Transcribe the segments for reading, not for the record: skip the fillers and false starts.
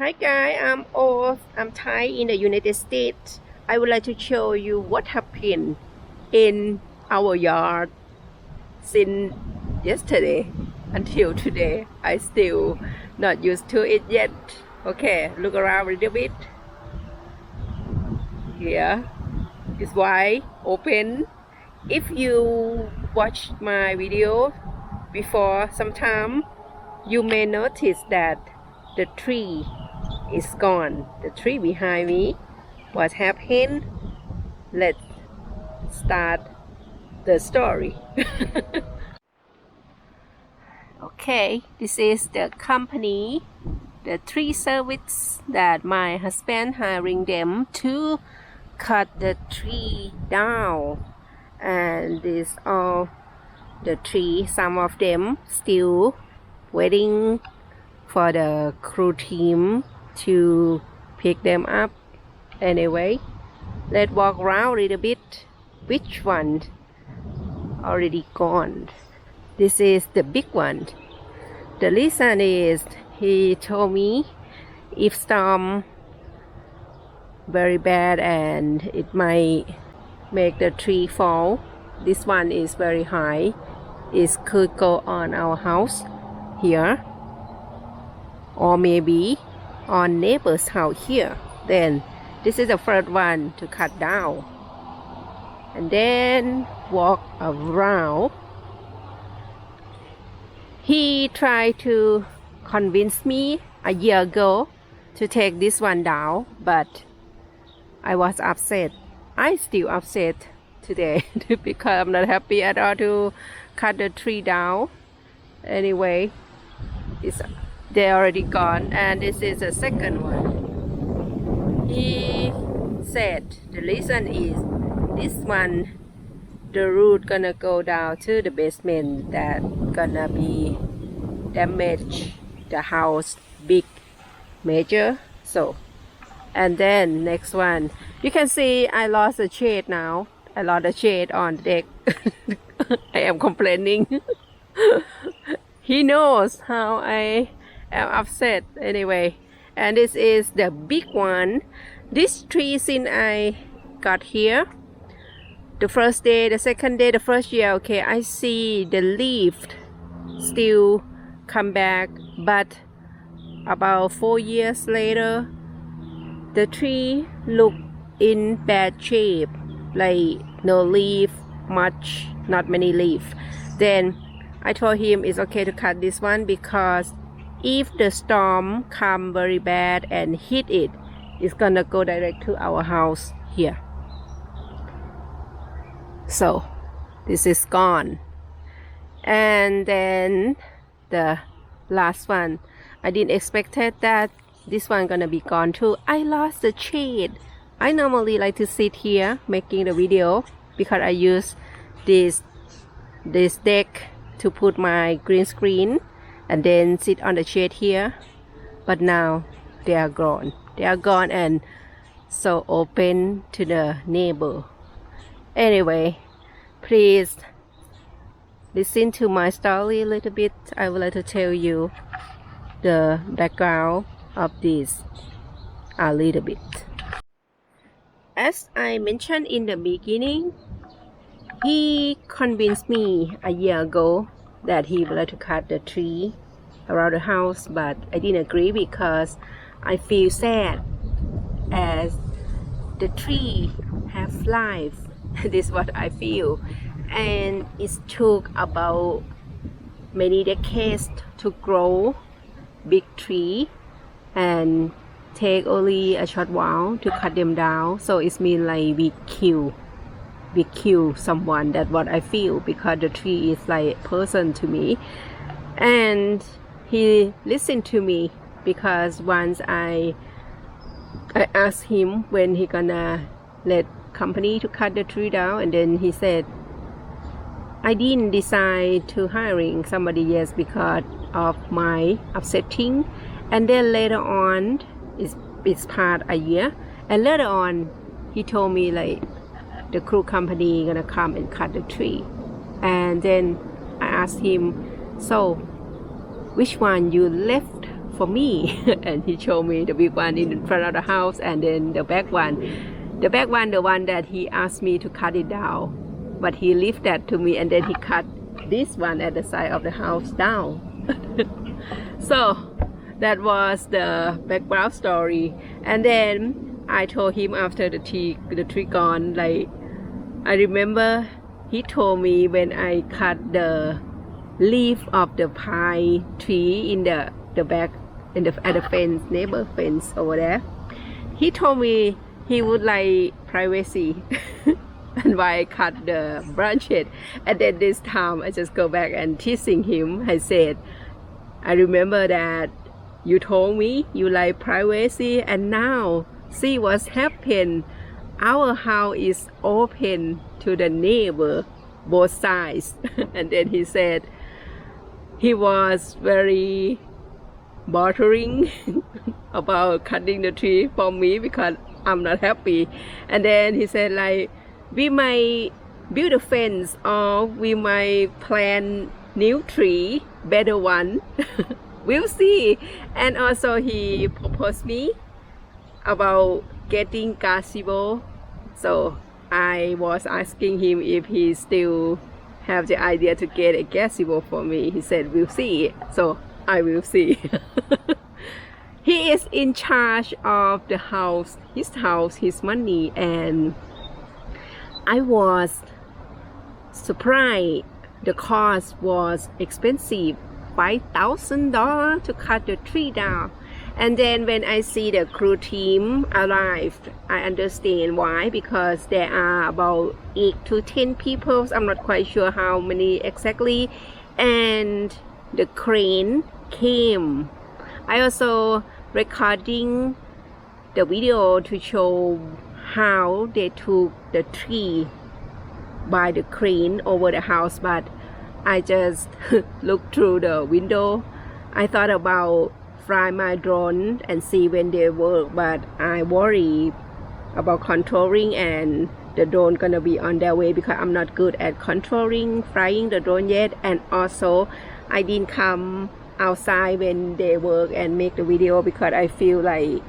Hi guys, I'm Oz. I'm Thai in the United States. I would like to show you what happened in our yard since yesterday until today. I still not used to it yet. Okay, look around a little bit. Here is wide open. If you watch my video before some time, you may notice that the tree is gone. The tree behind me. What happened? Let's start the story. Okay, this is the company, the tree service that my husband hiring them to cut the tree down. And this all the tree, some of them still waiting for the crew team to pick them up. Anyway, let's walk around a little bit. Which one already gone? This is the big one. The reason is he told me if storm very bad and it might make the tree fall. This one is very high. It could go on our house here, or maybe on neighbor's house here. Then this is the first one to cut down, and then walk around. He tried to convince me a year ago to take this one down, but I was upset. I still upset today because I'm not happy at all to cut the tree down. Anyway, they're already gone, and this is the second one. He said the reason is this one, the root gonna go down to the basement, that gonna be damage the house big major. So, and then next one, you can see I lost the shade now. I lost the shade on the deck. I am complaining. He knows how I am upset. Anyway, and this is the big one. This tree since I got here, the first day, the second day, the first year, okay, I see the leaf still come back, but about 4 years later, the tree look in bad shape, like no leaf, much, not many leaf. Then I told him it's okay to cut this one because if the storm come very bad and hit it, it's gonna go direct to our house here. So this is gone. And then the last one, I didn't expect that this one gonna be gone too. I lost the shade. I normally like to sit here making the video because I use this deck to put my green screen and then sit on the shade here. But now they are gone. They are gone and so open to the neighbor. Anyway, please listen to my story a little bit. I would like to tell you the background of this a little bit. As I mentioned in the beginning, he convinced me a year ago that he would like to cut the tree around the house, but I didn't agree because I feel sad as the tree have life. This is what I feel, and it took about many decades to grow big tree and take only a short while to cut them down. So it means like we kill someone. That's what I feel, because the tree is like a person to me. And he listened to me because once I asked him when he gonna let company to cut the tree down, and then he said I didn't decide to hiring somebody else because of my upsetting. And then later on, it's part a year, and later on he told me like the crew company gonna come and cut the tree. And then I asked him, so which one you left for me. And he showed me the big one in front of the house, and then the back one. The back one, the one that he asked me to cut it down. But he left that to me, and then he cut this one at the side of the house down. So that was the background story. And then I told him after the tree gone, like, I remember he told me when I cut the leaf of the pine tree in the back at the fence, neighbor fence over there, he told me he would like privacy. And why I cut the branches. And then this time I just go back and teasing him. I said, I remember that you told me you like privacy, and now see what's happened. Our house is open to the neighbor, both sides. And then he said he was very bothering about cutting the tree for me because I'm not happy. And then he said, like, we might build a fence, or we might plant new tree, better one. We'll see. And also he proposed me about getting gazebo. So I was asking him if he still have the idea to get a gazebo for me. He said, we'll see. So I will see. He is in charge of the house, his money, and I was surprised the cost was expensive, $5,000 to cut the tree down. And then when I see the crew team arrived, I understand why, because there are about 8 to 10 people, I'm not quite sure how many exactly, and the crane came. I also recording the video to show how they took the tree by the crane over the house, but I just looked through the window. I thought about fly my drone and see when they work, but I worry about controlling, and the drone gonna be on their way because I'm not good at controlling flying the drone yet. And also I didn't come outside when they work and make the video because I feel like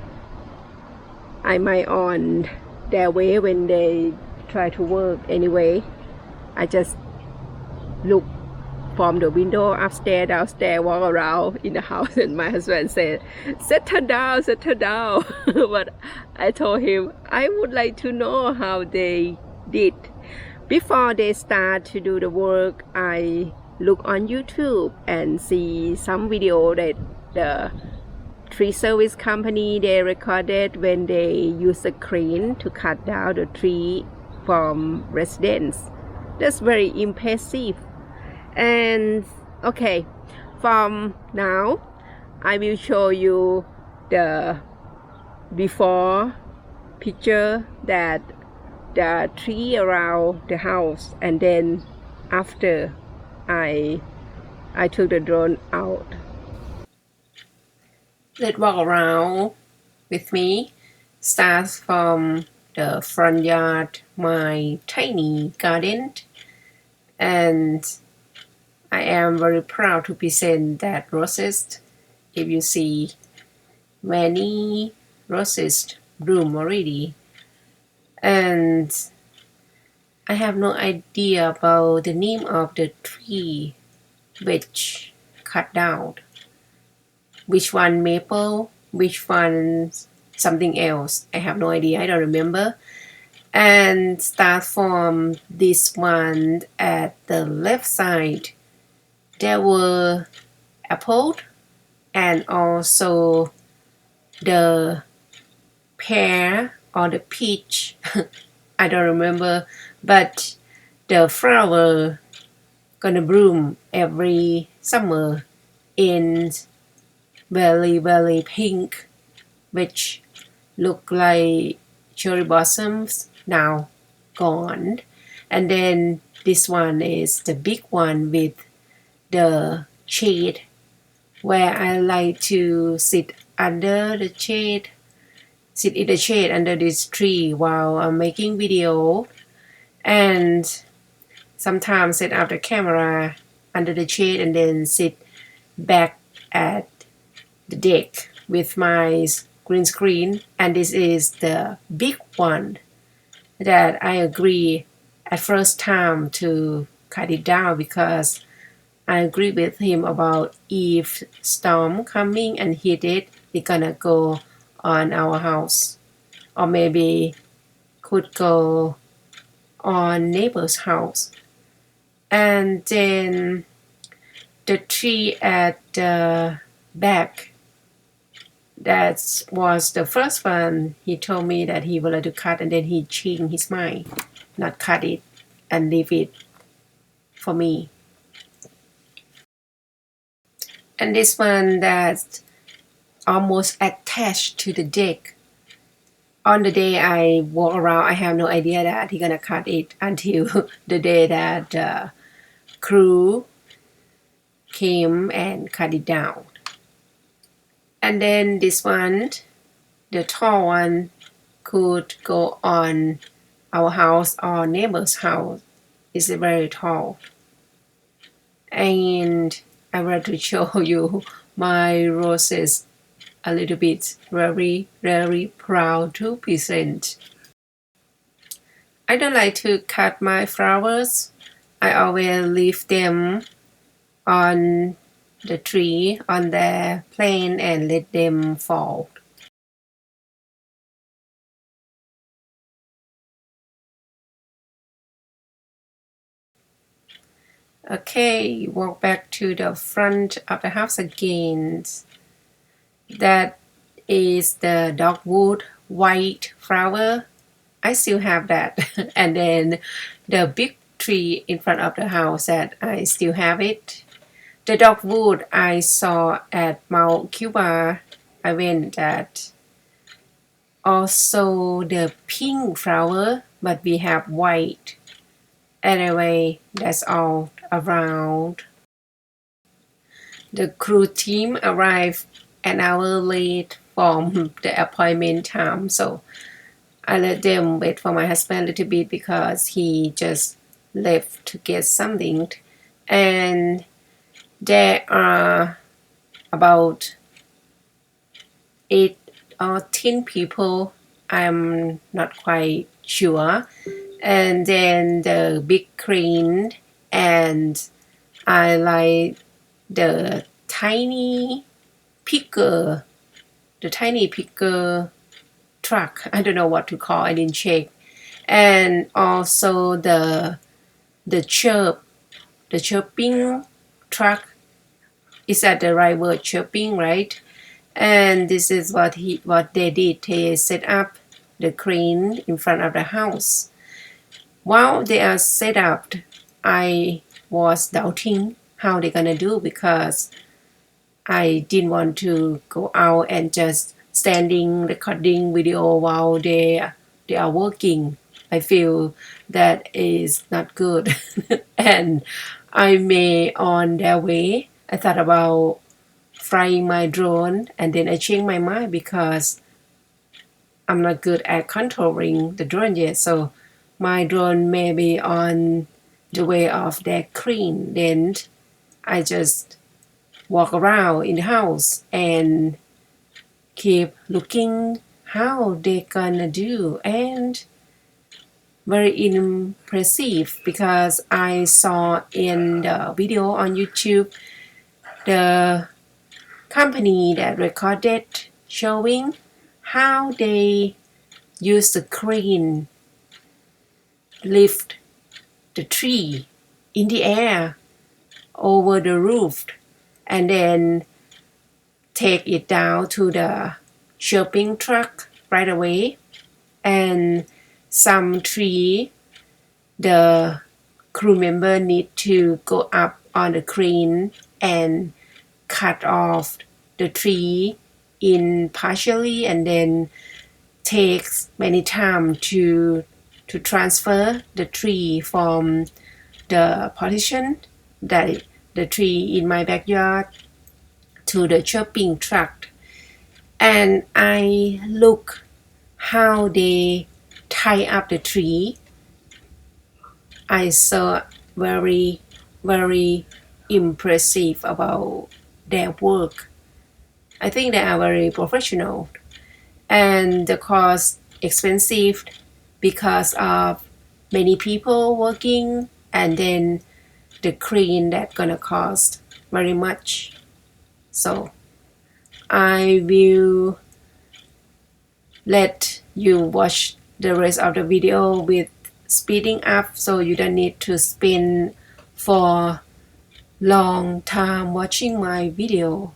I might on their way when they try to work. Anyway, I just look from the window, upstairs, downstairs, walk around in the house, and my husband said, settle down, settle down. But I told him I would like to know how they did. Before they start to do the work, I look on YouTube and see some video that the tree service company they recorded when they use a crane to cut down the tree from residents. That's very impressive. And okay, from now I will show you the before picture that the tree around the house, and then after I took the drone out. Let's walk around with me. Starts from the front yard, my tiny garden, and I am very proud to present that roses. If you see many roses bloom already, and I have no idea about the name of the tree which cut down. Which one maple, which one something else. I have no idea, I don't remember. And start from this one at the left side. There were apple and also the pear or the peach. I don't remember, but the flower gonna bloom every summer in very pink, which look like cherry blossoms, now gone. And then this one is the big one with the shade, where I like to sit under the shade, sit in the shade under this tree while I'm making video, and sometimes set up the camera under the shade and then sit back at the deck with my green screen, and this is the big one that I agree at first time to cut it down because I agree with him about if storm coming and hit it, it's gonna go on our house, or maybe could go on neighbor's house. And then the tree at the back, that was the first one he told me that he wanted to cut, and then he changed his mind, not cut it and leave it for me. And this one that's almost attached to the deck. On the day I walk around, I have no idea that he's gonna cut it until the day that crew came and cut it down. And then this one, the tall one, could go on our house or neighbor's house. It's very tall. And I want to show you my roses a little bit. Very, very proud to present. I don't like to cut my flowers. I always leave them on the tree, on the plane, and let them fall. Okay, walk back to the front of the house again. That is the dogwood white flower. I still have that. And then the big tree in front of the house that I still have it. The dogwood I saw at Mount Cuba. I went at. Also the pink flower, but we have white. Anyway, that's all around. The crew team arrived an hour late from the appointment time, so I let them wait for my husband a little bit because he just left to get something. And there are about 8 or 10 people, I'm not quite sure. And then the big crane, and I like the tiny picker truck. I don't know what to call, I didn't check. And also the chirping truck. Is that the right word? Chirping, right? And this is what they did. They set up the crane in front of the house. While they are set up, I was doubting how they're gonna do because I didn't want to go out and just standing recording video while they are working. I feel that is not good. And I may on their way. I thought about flying my drone, and then I changed my mind because I'm not good at controlling the drone yet. So my drone may be on the way of their crane. Then I just walk around in the house and keep looking how they gonna do. And very impressive because I saw in the video on YouTube the company that recorded showing how they use the crane lift the tree in the air over the roof and then take it down to the shopping truck right away. And some tree, the crew member need to go up on the crane and cut off the tree in partially, and then takes many time to transfer the tree from the partition, that the tree in my backyard, to the shopping truck. And I look how they tie up the tree. I saw very, very impressive about their work. I think they are very professional, and the cost expensive because of many people working, and then the clean that gonna cost very much. So I will let you watch the rest of the video with speeding up, so you don't need to spend for long time watching my video.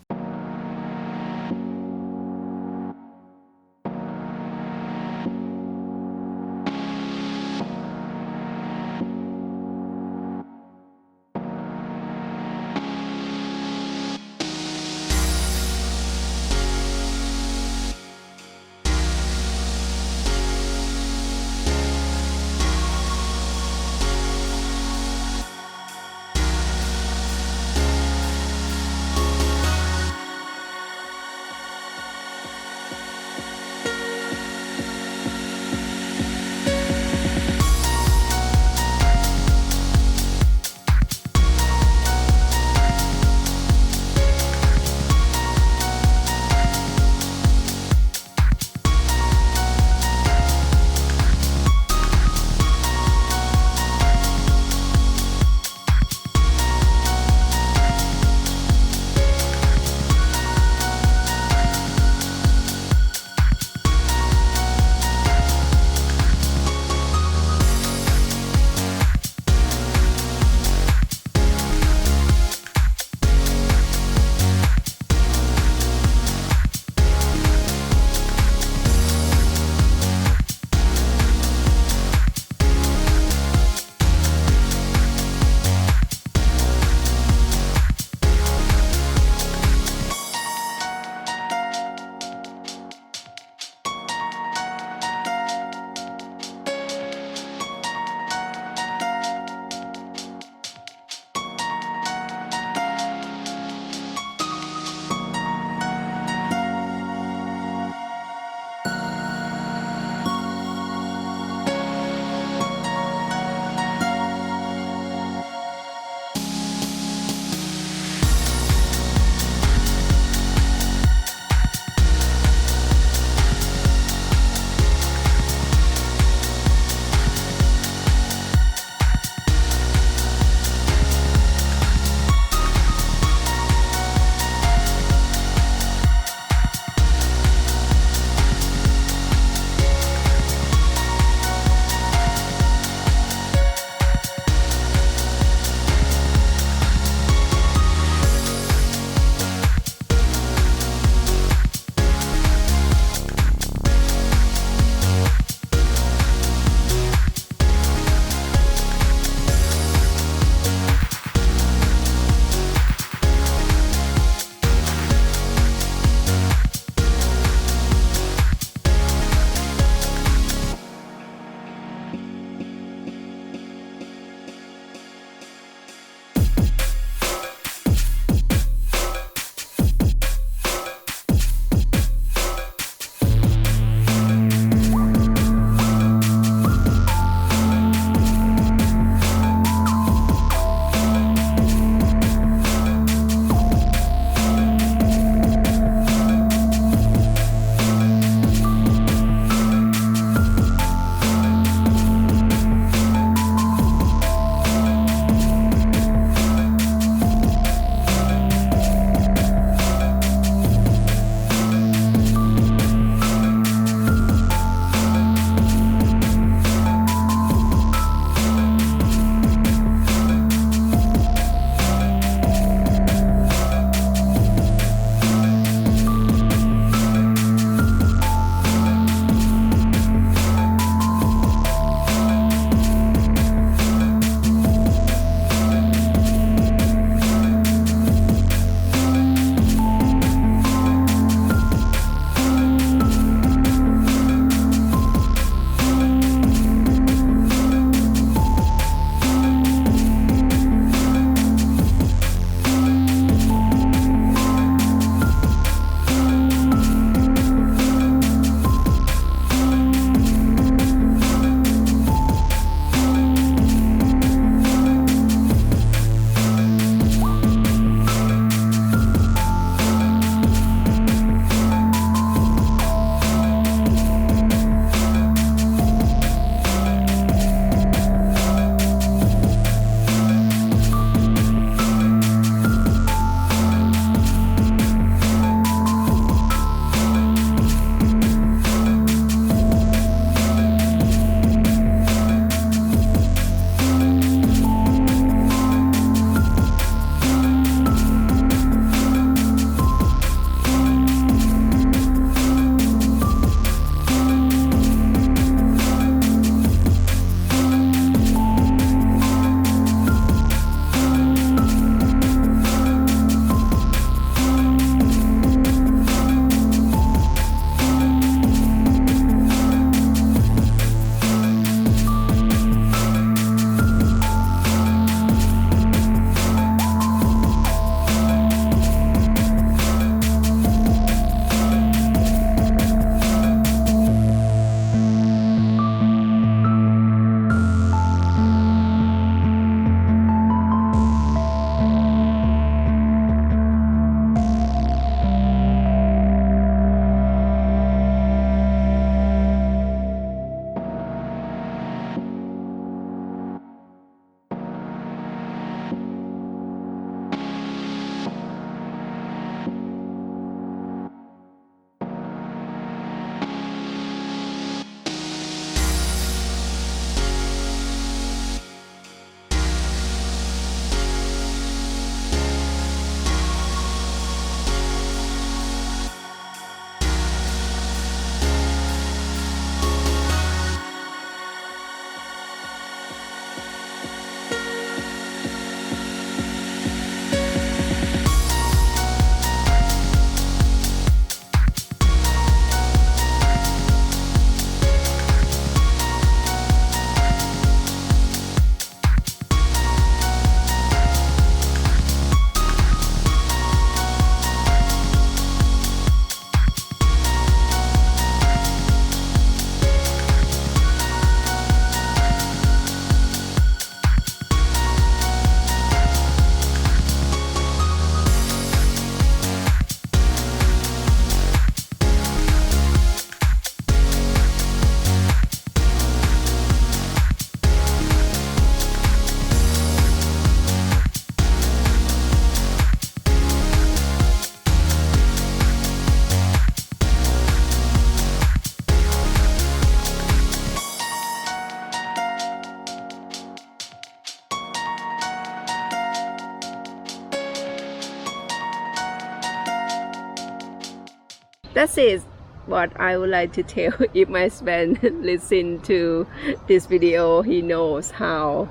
That's it. What I would like to tell. If my husband listen to this video, he knows how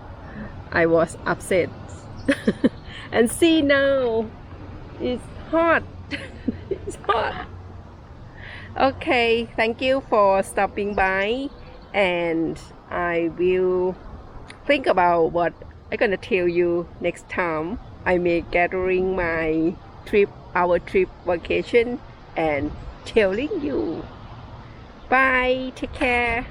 I was upset. And see now, it's hot. It's hot. Okay, thank you for stopping by, and I will think about what I'm gonna tell you next time. I may gathering my trip, our trip vacation, and telling you. Bye, take care.